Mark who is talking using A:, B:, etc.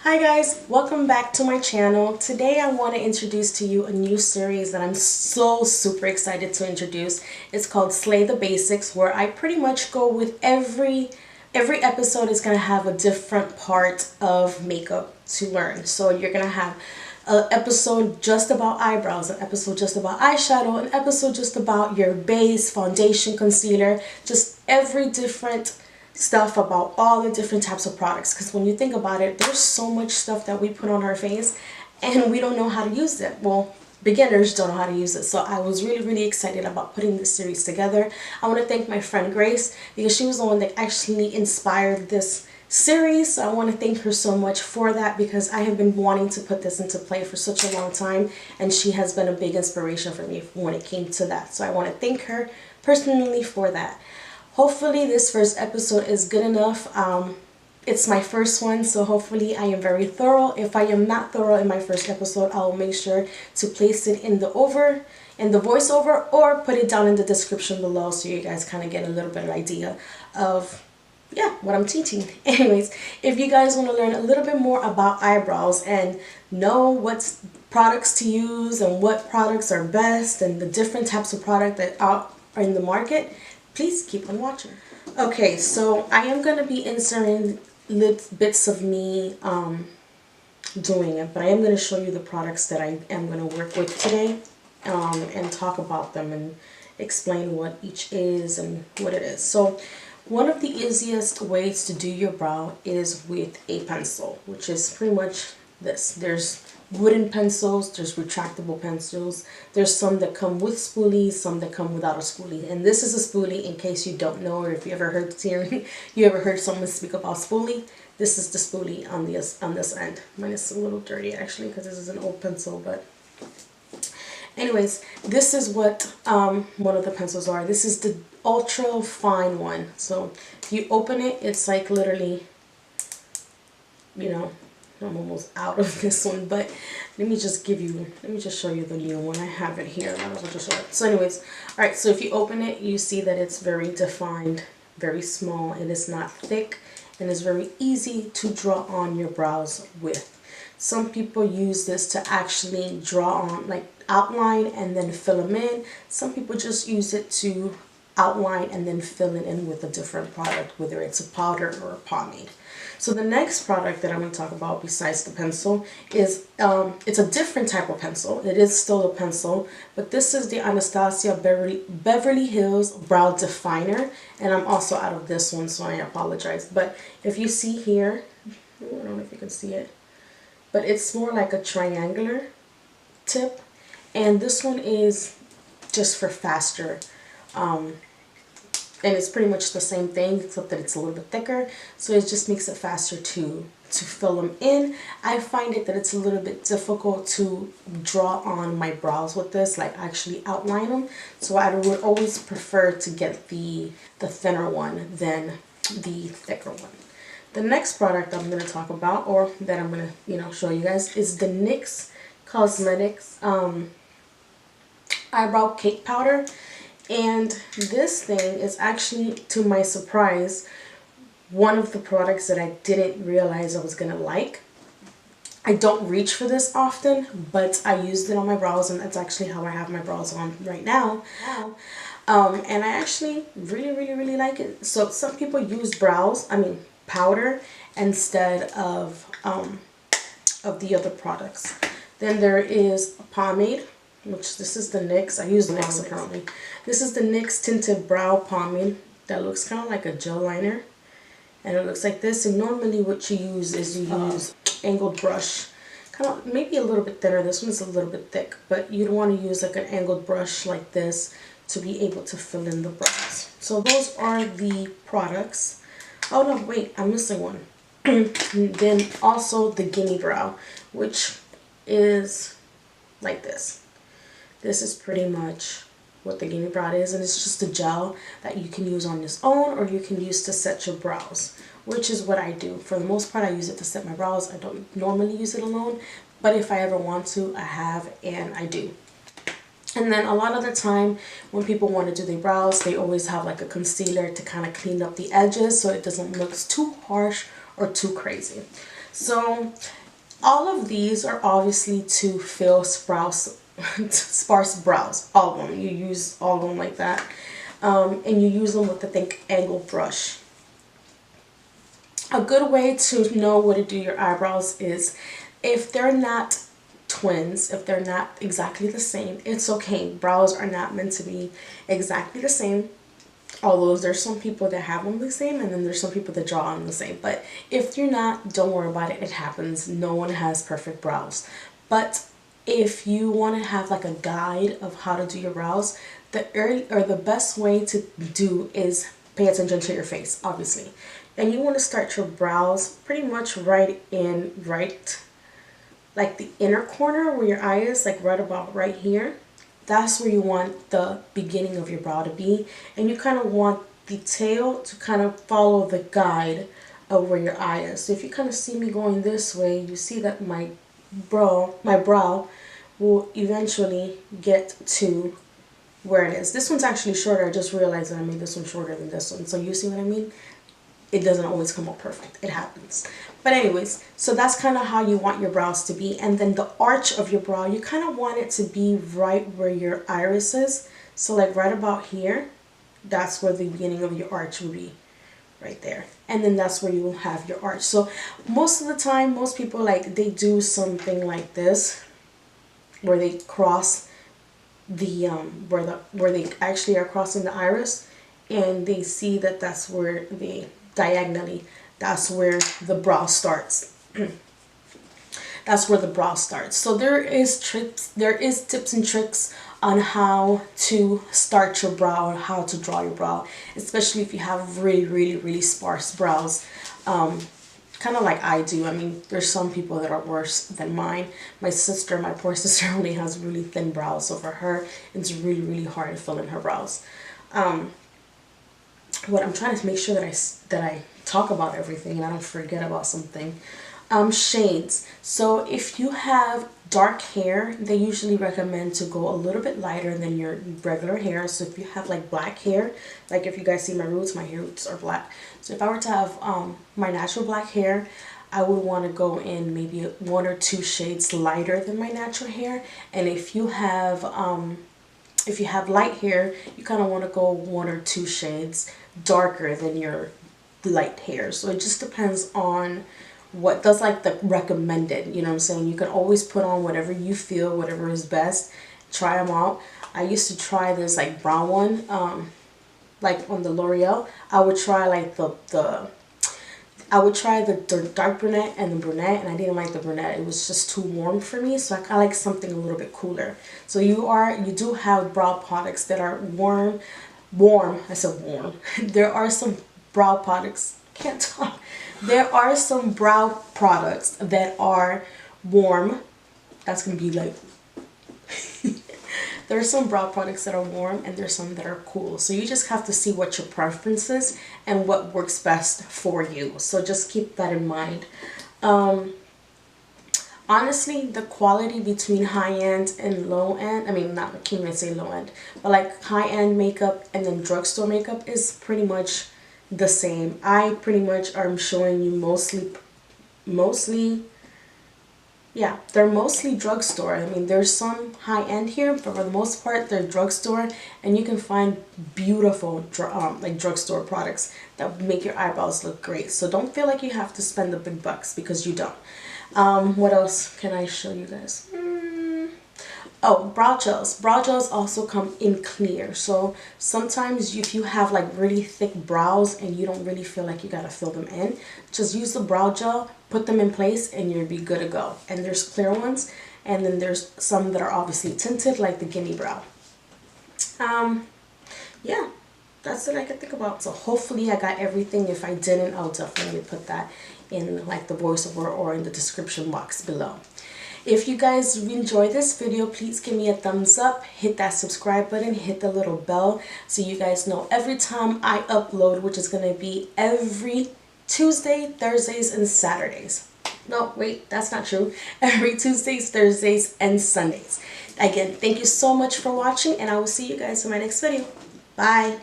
A: Hi guys, welcome back to my channel. Today I want to introduce to you a new series that I'm so super excited to introduce. It's called Slay the Basics, where I pretty much go with every episode is going to have a different part of makeup to learn. So you're going to have an episode just about eyebrows, an episode just about eyeshadow, an episode just about your base, foundation, concealer, just every different stuff about all the different types of products. Because when you think about it, there's so much stuff that we put on our face and we don't know how to use it. Well, beginners don't know how to use it. So I was really excited about putting this series together. I want to thank my friend Grace because she was the one that actually inspired this series. So I want to thank her so much for that, because I have been wanting to put this into play for such a long time, and she has been a big inspiration for me when it came to that. So I want to thank her personally for that. Hopefully this first episode is good enough. It's my first one, so hopefully I am very thorough. If I am not thorough in my first episode, I will make sure to place it in the voiceover, or put it down in the description below, so you guys kind of get a little bit of idea of what I'm teaching. Anyways, if you guys want to learn a little bit more about eyebrows and know what products to use and what products are best and the different types of product that are in the market, please keep on watching. Okay, so I am going to be inserting bits of me doing it, but I am going to show you the products that I am going to work with today, and talk about them and explain what each is and what it is. So one of the easiest ways to do your brow is with a pencil, which is pretty much this. There's wooden pencils, there's retractable pencils, there's some that come with spoolies, some that come without a spoolie, and this is a spoolie in case you don't know, or if you ever heard someone speak about spoolie. This is the spoolie on this end. Mine is a little dirty actually because this is an old pencil, but anyways, this is what one of the pencils are. This is the ultra fine one. So if you open it, it's like literally, you know, I'm almost out of this one, but let me just show you the new one. I have it here. So anyways, all right, so if you open it, you see that it's very defined, very small, and it's not thick, and it's very easy to draw on your brows with. Some people use this to actually draw on, like outline and then fill them in. Some people just use it to outline and then fill it in with a different product, whether it's a powder or a pomade. So the next product that I'm going to talk about besides the pencil is, it's a different type of pencil. It is still a pencil, but this is the Anastasia Beverly Hills Brow Definer, and I'm also out of this one, so I apologize. But if you see here, I don't know if you can see it, but it's more like a triangular tip, and this one is just for faster. And it's pretty much the same thing, except that it's a little bit thicker, so it just makes it faster to fill them in. I find it that it's a little bit difficult to draw on my brows with this, like actually outline them, so I would always prefer to get the thinner one than the thicker one. The next product I'm going to talk about, or that I'm going to show you guys, is the NYX Cosmetics Eyebrow Cake Powder. And this thing is actually, to my surprise, one of the products that I didn't realize I was going to like. I don't reach for this often, but I used it on my brows, and that's actually how I have my brows on right now. And I actually really like it. So some people use powder instead of the other products. Then there is a pomade, which this is the NYX. I use NYX apparently. This is the NYX Tinted Brow Pomade that looks kind of like a gel liner. And it looks like this. And normally what you use is use angled brush. Kind of maybe a little bit thinner. This one's a little bit thick. But you'd want to use like an angled brush like this to be able to fill in the brows. So those are the products. Oh no, wait, I'm missing one. Then also the Gimme Brow, which is like this. This is pretty much what the Gimme Brow is, and it's just a gel that you can use on its own, or you can use to set your brows, which is what I do. For the most part, I use it to set my brows. I don't normally use it alone, but if I ever want to, I have, and I do. And then a lot of the time when people want to do their brows, they always have like a concealer to kind of clean up the edges so it doesn't look too harsh or too crazy. So all of these are obviously to fill sparse brows. All of them. You use all of them like that. And you use them with the thick angle brush. A good way to know what to do your eyebrows is if they're not twins, if they're not exactly the same, it's okay. Brows are not meant to be exactly the same. Although there's some people that have them the same, and then there's some people that draw them the same. But if you're not, don't worry about it. It happens. No one has perfect brows. But if you want to have like a guide of how to do your brows, the best way to do is pay attention to your face, obviously. And you want to start your brows pretty much right like the inner corner where your eye is, like right about right here. That's where you want the beginning of your brow to be, and you kind of want the tail to kind of follow the guide of where your eye is. So if you kind of see me going this way, you see that my brow will eventually get to where it is. This one's actually shorter. I just realized that I made this one shorter than this one. So you see what I mean? It doesn't always come out perfect. It happens. But anyways, so that's kind of how you want your brows to be. And then the arch of your brow, you kind of want it to be right where your iris is. So like right about here, that's where the beginning of your arch will be, right there. And then that's where you will have your arch. So most of the time, most people like, they do something like this, where they cross the, where they actually are crossing the iris, and they see that that's where diagonally, that's where the brow starts. That's where the brow starts. So there is tips and tricks on how to start your brow or how to draw your brow, especially if you have really sparse brows. Kind of like I do. I mean, there's some people that are worse than mine. My poor sister only has really thin brows, so for her it's really hard to fill in her brows. What I'm trying to make sure that I talk about everything and I don't forget about something. Shades. So if you have dark hair, they usually recommend to go a little bit lighter than your regular hair. So if you have like black hair, like if you guys see my roots are black. So if I were to have my natural black hair, I would want to go in maybe 1 or 2 shades lighter than my natural hair. And if you have light hair, you kind of want to go 1 or 2 shades darker than your light hair. So it just depends on that's like the recommended, you know what I'm saying? You can always put on whatever you feel, whatever is best. Try them out. I used to try this like brown one, like on the L'Oreal. I would try like the dark brunette and the brunette, and I didn't like the brunette. It was just too warm for me, so I like something a little bit cooler. So you do have brow products that are warm. I said warm. There are some brow products, can't talk. There are some brow products that are warm. That's gonna be like there are some brow products that are warm, and there's some that are cool. So you just have to see what your preference is and what works best for you. So just keep that in mind. Honestly, the quality between high-end and low-end, I mean, I can't even say low-end, but like high-end makeup and then drugstore makeup is pretty much the same. I pretty much am showing you yeah, they're mostly drugstore. I mean, there's some high-end here, but for the most part, they're drugstore, and you can find beautiful like drugstore products that make your eyebrows look great. So don't feel like you have to spend the big bucks, because you don't. What else can I show you guys? Oh, brow gels. Brow gels also come in clear. So sometimes if you have like really thick brows and you don't really feel like you gotta fill them in, just use the brow gel, put them in place, and you'll be good to go. And there's clear ones, and then there's some that are obviously tinted, like the Gimme Brow. Yeah, that's what I can think about. So hopefully I got everything. If I didn't, I'll definitely put that in like the voiceover or in the description box below. If you guys enjoyed this video, please give me a thumbs up, hit that subscribe button, hit the little bell so you guys know every time I upload, which is going to be every Tuesday, Thursdays, and Saturdays. No, wait, that's not true. Every Tuesdays, Thursdays, and Sundays. Again, thank you so much for watching, and I will see you guys in my next video. Bye.